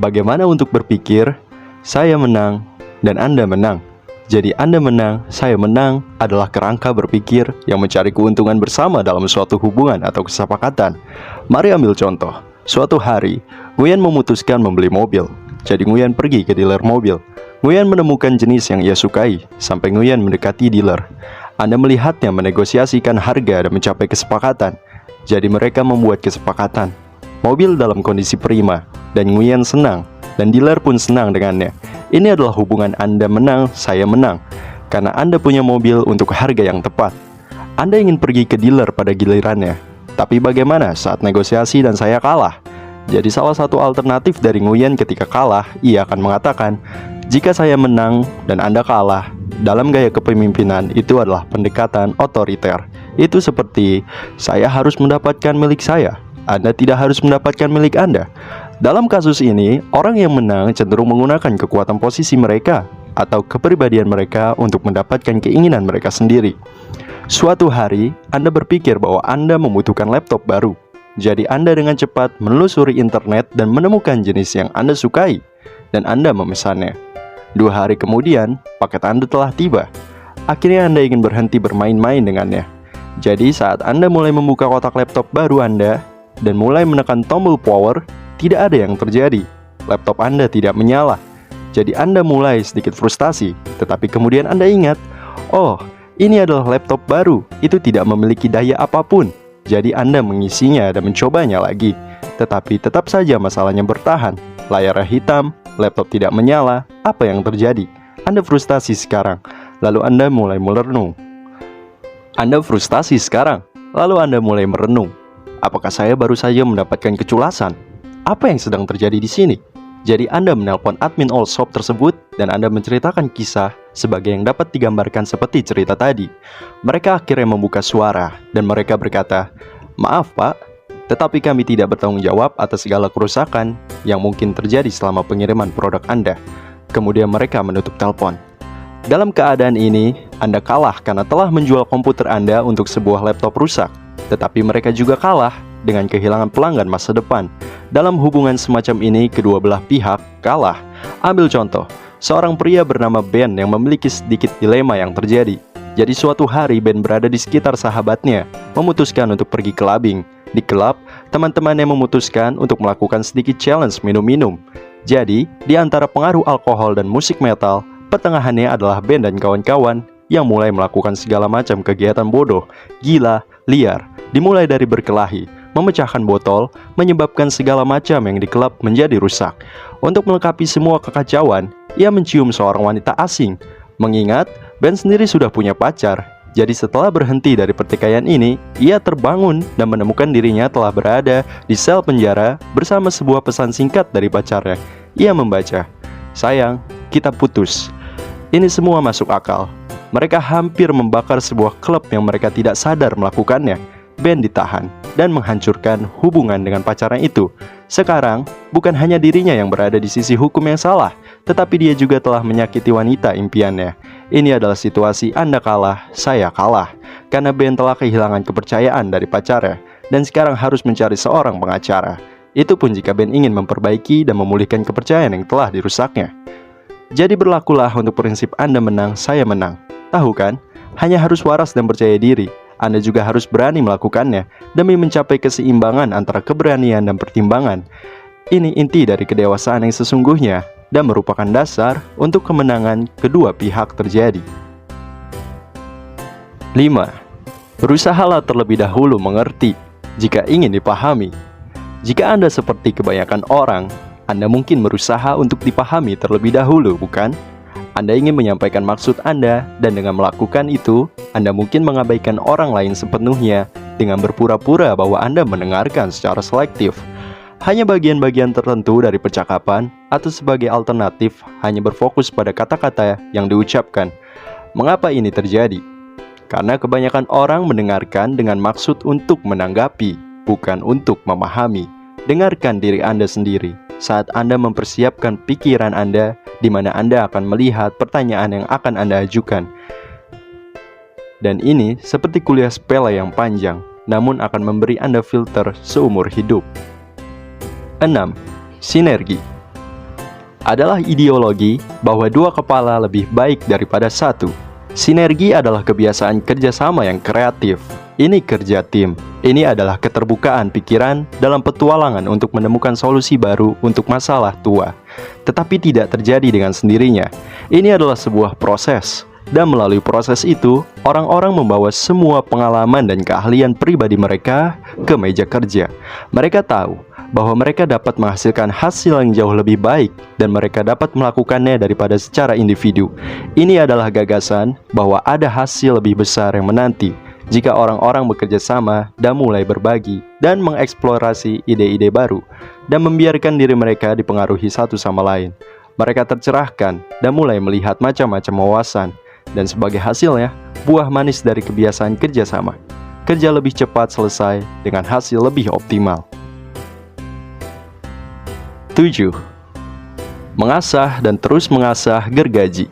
Bagaimana untuk berpikir, saya menang, dan Anda menang. Jadi Anda menang, saya menang adalah kerangka berpikir yang mencari keuntungan bersama dalam suatu hubungan atau kesepakatan. Mari ambil contoh. Suatu hari, Nguyen memutuskan membeli mobil. Jadi Nguyen pergi ke dealer mobil. Nguyen menemukan jenis yang ia sukai, sampai Nguyen mendekati dealer. Anda melihatnya menegosiasikan harga dan mencapai kesepakatan. Jadi mereka membuat kesepakatan. Mobil dalam kondisi prima, dan Nguyen senang, dan dealer pun senang dengannya. Ini adalah hubungan Anda menang, saya menang, karena Anda punya mobil untuk harga yang tepat. Anda ingin pergi ke dealer pada gilirannya, tapi bagaimana saat negosiasi dan saya kalah? Jadi salah satu alternatif dari Nguyen ketika kalah, ia akan mengatakan, jika saya menang dan Anda kalah, dalam gaya kepemimpinan itu adalah pendekatan otoriter. Itu seperti, saya harus mendapatkan milik saya, Anda tidak harus mendapatkan milik Anda. Dalam kasus ini, orang yang menang cenderung menggunakan kekuatan posisi mereka atau kepribadian mereka untuk mendapatkan keinginan mereka sendiri. Suatu hari, Anda berpikir bahwa Anda membutuhkan laptop baru. Jadi Anda dengan cepat menelusuri internet dan menemukan jenis yang Anda sukai, dan Anda memesannya. 2 hari kemudian, paket Anda telah tiba. Akhirnya Anda ingin berhenti bermain-main dengannya. Jadi saat Anda mulai membuka kotak laptop baru Anda dan mulai menekan tombol power, tidak ada yang terjadi. Laptop Anda tidak menyala. Jadi Anda mulai sedikit frustasi. Tetapi kemudian Anda ingat, oh, ini adalah laptop baru, itu tidak memiliki daya apapun. Jadi Anda mengisinya dan mencobanya lagi. Tetapi tetap saja masalahnya bertahan. Layarnya hitam, laptop tidak menyala. Apa yang terjadi? Anda frustasi sekarang. Lalu Anda mulai merenung. Anda frustasi sekarang, lalu Anda mulai merenung. Apakah saya baru saja mendapatkan keculasan? Apa yang sedang terjadi di sini? Jadi Anda menelpon admin all shop tersebut dan Anda menceritakan kisah sebagai yang dapat digambarkan seperti cerita tadi. Mereka akhirnya membuka suara dan mereka berkata, "Maaf Pak, tetapi kami tidak bertanggung jawab atas segala kerusakan yang mungkin terjadi selama pengiriman produk Anda." Kemudian mereka menutup telepon. Dalam keadaan ini, Anda kalah karena telah menjual komputer Anda untuk sebuah laptop rusak. Tetapi mereka juga kalah dengan kehilangan pelanggan masa depan. Dalam hubungan semacam ini, kedua belah pihak kalah. Ambil contoh, seorang pria bernama Ben yang memiliki sedikit dilema yang terjadi. Jadi suatu hari Ben berada di sekitar sahabatnya, memutuskan untuk pergi clubbing. Di klub, teman-temannya memutuskan untuk melakukan sedikit challenge minum-minum. Jadi, di antara pengaruh alkohol dan musik metal, pertengahannya adalah Ben dan kawan-kawan yang mulai melakukan segala macam kegiatan bodoh, gila, liar. Dimulai dari berkelahi, memecahkan botol, menyebabkan segala macam yang di klub menjadi rusak. Untuk melengkapi semua kekacauan, ia mencium seorang wanita asing. Mengingat Ben sendiri sudah punya pacar, jadi setelah berhenti dari pertikaian ini, ia terbangun dan menemukan dirinya telah berada di sel penjara bersama sebuah pesan singkat dari pacarnya. Ia membaca, "Sayang, kita putus." Ini semua masuk akal. Mereka hampir membakar sebuah klub yang mereka tidak sadar melakukannya. Ben ditahan dan menghancurkan hubungan dengan pacarnya itu. Sekarang, bukan hanya dirinya yang berada di sisi hukum yang salah, tetapi dia juga telah menyakiti wanita impiannya. Ini adalah situasi Anda kalah, saya kalah. Karena Ben telah kehilangan kepercayaan dari pacarnya, dan sekarang harus mencari seorang pengacara. Itu pun jika Ben ingin memperbaiki dan memulihkan kepercayaan yang telah dirusaknya. Jadi berlakulah untuk prinsip Anda menang, saya menang. Tahu kan? Hanya harus waras dan percaya diri. Anda juga harus berani melakukannya demi mencapai keseimbangan antara keberanian dan pertimbangan. Ini inti dari kedewasaan yang sesungguhnya dan merupakan dasar untuk kemenangan kedua pihak terjadi. 5. Berusahalah terlebih dahulu mengerti jika ingin dipahami. Jika Anda seperti kebanyakan orang, Anda mungkin berusaha untuk dipahami terlebih dahulu, bukan? Anda ingin menyampaikan maksud Anda, dan dengan melakukan itu, Anda mungkin mengabaikan orang lain sepenuhnya dengan berpura-pura bahwa Anda mendengarkan secara selektif. Hanya bagian-bagian tertentu dari percakapan, atau sebagai alternatif, hanya berfokus pada kata-kata yang diucapkan. Mengapa ini terjadi? Karena kebanyakan orang mendengarkan dengan maksud untuk menanggapi, bukan untuk memahami. Dengarkan diri Anda sendiri saat Anda mempersiapkan pikiran Anda, di mana Anda akan melihat pertanyaan yang akan Anda ajukan. Dan ini seperti kuliah sepele yang panjang, namun akan memberi Anda filter seumur hidup. 6. Sinergi. adalah ideologi bahwa dua kepala lebih baik daripada satu. Sinergi adalah kebiasaan kerjasama yang kreatif. Ini kerja tim. Ini adalah keterbukaan pikiran dalam petualangan untuk menemukan solusi baru untuk masalah tua. Tetapi tidak terjadi dengan sendirinya. Ini adalah sebuah proses. Dan melalui proses itu, orang-orang membawa semua pengalaman dan keahlian pribadi mereka ke meja kerja. Mereka tahu bahwa mereka dapat menghasilkan hasil yang jauh lebih baik dan mereka dapat melakukannya daripada secara individu. Ini adalah gagasan bahwa ada hasil lebih besar yang menanti jika orang-orang bekerja sama dan mulai berbagi dan mengeksplorasi ide-ide baru dan membiarkan diri mereka dipengaruhi satu sama lain. Mereka tercerahkan dan mulai melihat macam-macam wawasan. Dan sebagai hasilnya, buah manis dari kebiasaan kerjasama. Kerja lebih cepat selesai dengan hasil lebih optimal. 7. Mengasah dan terus mengasah gergaji.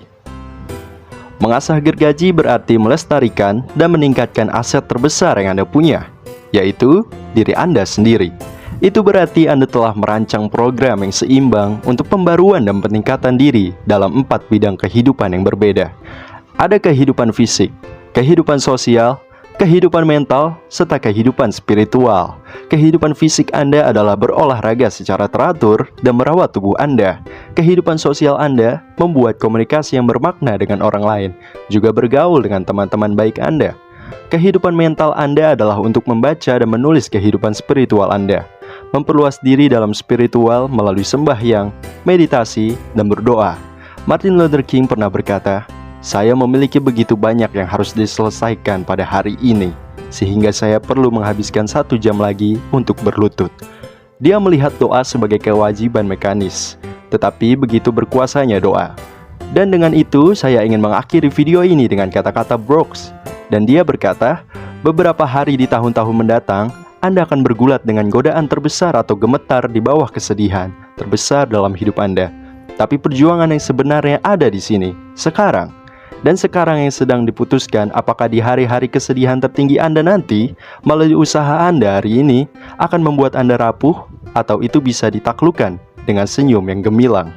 Mengasah gergaji berarti melestarikan dan meningkatkan aset terbesar yang Anda punya, yaitu diri Anda sendiri. Itu berarti Anda telah merancang program yang seimbang untuk pembaruan dan peningkatan diri dalam 4 bidang kehidupan yang berbeda. Ada kehidupan fisik, kehidupan sosial, kehidupan mental, serta kehidupan spiritual. Kehidupan fisik Anda adalah berolahraga secara teratur dan merawat tubuh Anda. Kehidupan sosial Anda membuat komunikasi yang bermakna dengan orang lain, juga bergaul dengan teman-teman baik Anda. Kehidupan mental Anda adalah untuk membaca dan menulis kehidupan spiritual Anda. Memperluas diri dalam spiritual melalui sembahyang, meditasi, dan berdoa. Martin Luther King pernah berkata, "Saya memiliki begitu banyak yang harus diselesaikan pada hari ini, sehingga saya perlu menghabiskan 1 jam lagi untuk berlutut." Dia melihat doa sebagai kewajiban mekanis, tetapi begitu berkuasanya doa. Dan dengan itu, saya ingin mengakhiri video ini dengan kata-kata Brooks. Dan dia berkata, beberapa hari di tahun-tahun mendatang, Anda akan bergulat dengan godaan terbesar atau gemetar di bawah kesedihan terbesar dalam hidup Anda. Tapi perjuangan yang sebenarnya ada di sini, sekarang. Dan sekarang yang sedang diputuskan apakah di hari-hari kesedihan tertinggi Anda nanti, melalui usaha Anda hari ini, akan membuat Anda rapuh, atau itu bisa ditaklukkan dengan senyum yang gemilang.